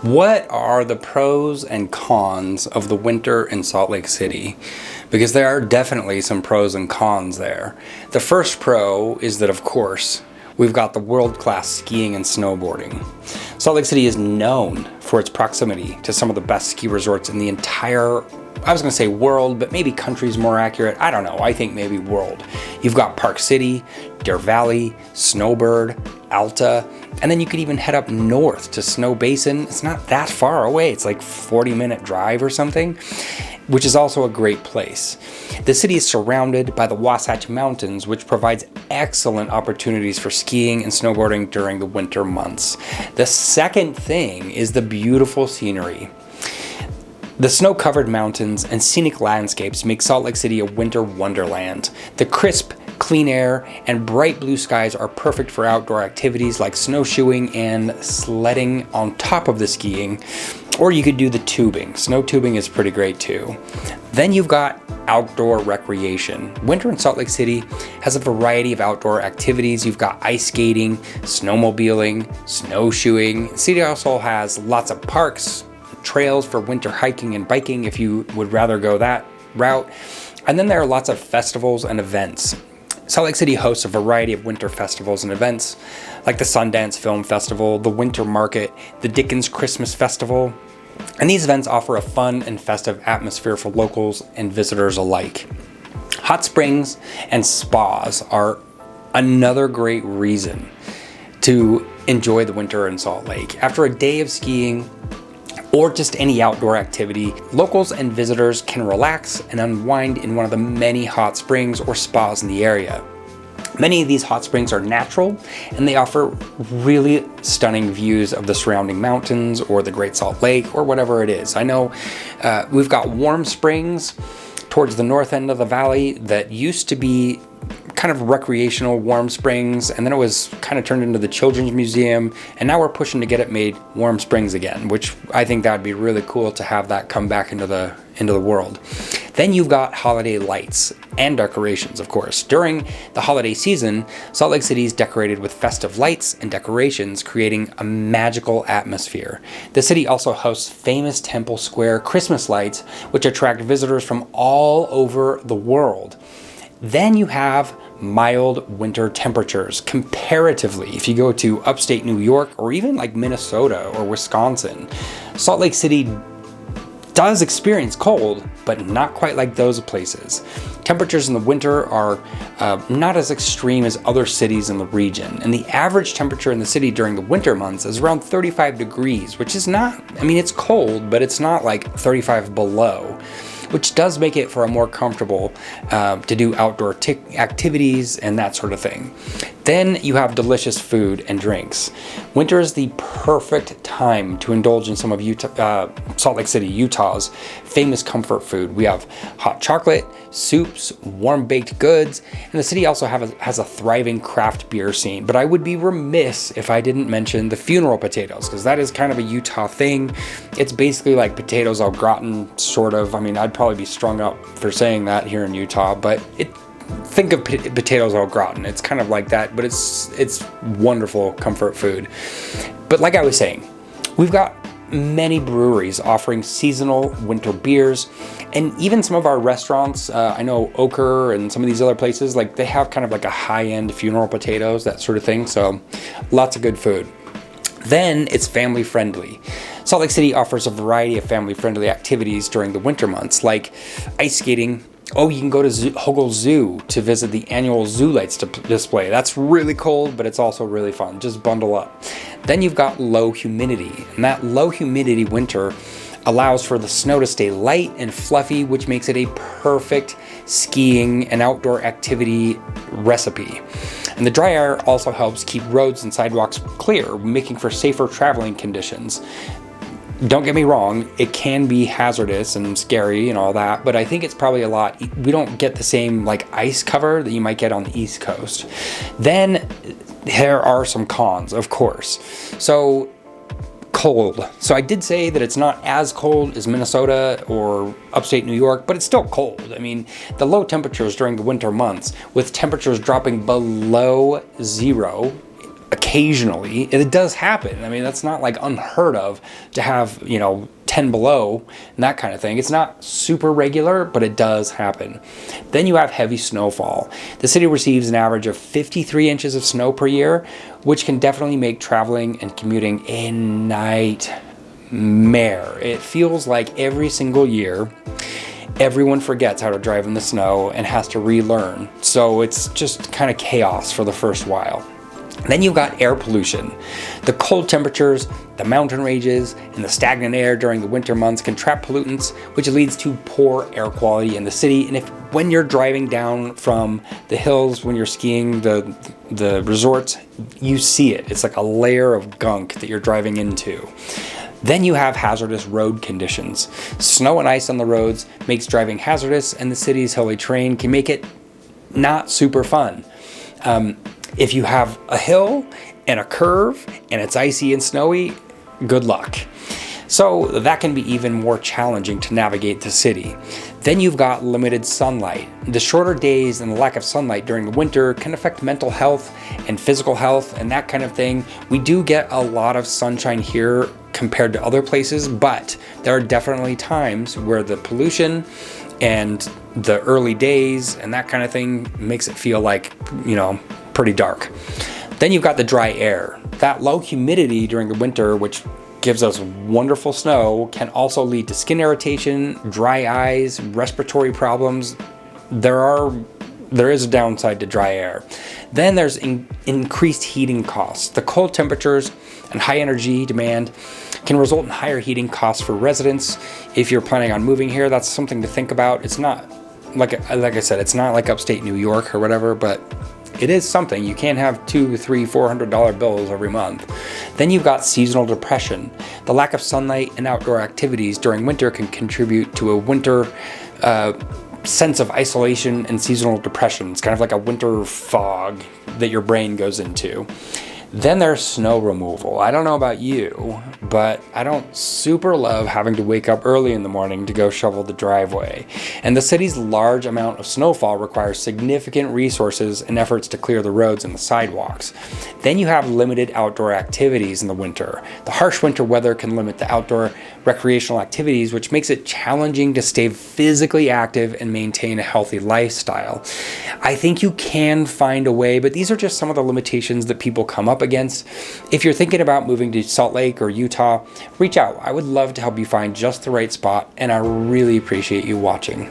What are the pros and cons of the winter in Salt Lake City? Because there are definitely some pros and cons there. The first pro is that, of course, we've got the world-class skiing and snowboarding. Salt Lake City is known for its proximity to some of the best ski resorts in the entire, I was going to say world, but maybe country's more accurate. I don't know. I think maybe world. You've got Park City, Deer Valley, Snowbird, Alta, and then you could even head up north to Snow Basin. It's not that far away. It's like 40-minute drive or something, which is also a great place. The city is surrounded by the Wasatch Mountains, which provides excellent opportunities for skiing and snowboarding during the winter months. The second thing is the beautiful scenery. The snow-covered mountains and scenic landscapes make Salt Lake City a winter wonderland. The crisp, clean air and bright blue skies are perfect for outdoor activities like snowshoeing and sledding on top of the skiing, or you could do the tubing. Snow tubing is pretty great too. Then you've got outdoor recreation. Winter in Salt Lake City has a variety of outdoor activities. You've got ice skating, snowmobiling, snowshoeing. The city also has lots of parks, trails for winter hiking and biking if you would rather go that route. And then there are lots of festivals and events. Salt Lake City hosts a variety of winter festivals and events like the Sundance Film Festival, the Winter Market, the Dickens Christmas Festival, and these events offer a fun and festive atmosphere for locals and visitors alike. Hot springs and spas are another great reason to enjoy the winter in Salt Lake. After a day of skiing, or just any outdoor activity, locals and visitors can relax and unwind in one of the many hot springs or spas in the area. Many of these hot springs are natural and they offer really stunning views of the surrounding mountains or the Great Salt Lake or whatever it is. I know we've got warm springs towards the north end of the valley that used to be kind of recreational warm springs, and then it was kind of turned into the Children's Museum, and now we're pushing to get it made warm springs again, which I think that would be really cool to have that come back into the world. Then you've got holiday lights and decorations, of course. During the holiday season, Salt Lake City is decorated with festive lights and decorations, creating a magical atmosphere. The city also hosts famous Temple Square Christmas lights, which attract visitors from all over the world. Then you have mild winter temperatures. Comparatively, if you go to upstate New York or even like Minnesota or Wisconsin, Salt Lake City does experience cold, but not quite like those places. Temperatures in the winter are not as extreme as other cities in the region, and the average temperature in the city during the winter months is around 35 degrees, which is not, I mean, it's cold, but it's not like 35 below, which does make it for a more comfortable to do outdoor activities and that sort of thing. Then you have delicious food and drinks. Winter is the perfect time to indulge in some of Salt Lake City, Utah's famous comfort food. We have hot chocolate, soups, warm baked goods, and the city also has a thriving craft beer scene. But I would be remiss if I didn't mention the funeral potatoes, because that is kind of a Utah thing. It's basically like potatoes au gratin, sort of. I mean, I'd probably be strung up for saying that here in Utah, but think of potatoes au gratin. It's kind of like that, but it's wonderful comfort food. But like I was saying, we've got many breweries offering seasonal winter beers, and even some of our restaurants, I know Ochre and some of these other places, like they have kind of like a high-end funeral potatoes, that sort of thing. So lots of good food. Then it's family friendly. Salt Lake City offers a variety of family friendly activities during the winter months, like ice skating. Oh, you can go to Hogle Zoo to visit the annual Zoo Lights display. That's really cold, but it's also really fun. Just bundle up. Then you've got low humidity, and that low humidity winter allows for the snow to stay light and fluffy, which makes it a perfect skiing and outdoor activity recipe. And the dry air also helps keep roads and sidewalks clear, making for safer traveling conditions. Don't get me wrong, it can be hazardous and scary and all that, but I think it's probably we don't get the same like ice cover that you might get on the East Coast. Then there are some cons, of course. So cold. So I did say that it's not as cold as Minnesota or upstate New York, but it's still cold. I mean, the low temperatures during the winter months, with temperatures dropping below zero occasionally. It does happen. I mean, that's not like unheard of to have, 10 below and that kind of thing. It's not super regular, but it does happen. Then you have heavy snowfall. The city receives an average of 53 inches of snow per year, which can definitely make traveling and commuting a nightmare. It feels like every single year everyone forgets how to drive in the snow and has to relearn. So it's just kind of chaos for the first while. Then you've got air pollution. The cold temperatures, the mountain ranges, and the stagnant air during the winter months can trap pollutants, which leads to poor air quality in the city. And when you're driving down from the hills, when you're skiing the resorts, you see it. It's like a layer of gunk that you're driving into. Then you have hazardous road conditions. Snow and ice on the roads makes driving hazardous, and the city's hilly terrain can make it not super fun. If you have a hill and a curve and it's icy and snowy, good luck. So that can be even more challenging to navigate the city. Then you've got limited sunlight. The shorter days and the lack of sunlight during the winter can affect mental health and physical health and that kind of thing. We do get a lot of sunshine here compared to other places, but there are definitely times where the pollution and the early days and that kind of thing makes it feel like, pretty dark. Then you've got the dry air. That low humidity during the winter, which gives us wonderful snow, can also lead to skin irritation, dry eyes, respiratory problems. There is a downside to dry air. Then there's increased heating costs. The cold temperatures and high energy demand can result in higher heating costs for residents. If you're planning on moving here, that's something to think about. It's not, like I said, it's not like upstate New York or whatever, but it is something. You can't have $200, $300, $400 bills every month. Then you've got seasonal depression. The lack of sunlight and outdoor activities during winter can contribute to a winter sense of isolation and seasonal depression. It's kind of like a winter fog that your brain goes into. Then there's snow removal. I don't know about you, but I don't super love having to wake up early in the morning to go shovel the driveway. And the city's large amount of snowfall requires significant resources and efforts to clear the roads and the sidewalks. Then you have limited outdoor activities in the winter. The harsh winter weather can limit the outdoor recreational activities, which makes it challenging to stay physically active and maintain a healthy lifestyle. I think you can find a way, but these are just some of the limitations that people come up against. If you're thinking about moving to Salt Lake or Utah, reach out. I would love to help you find just the right spot, and I really appreciate you watching.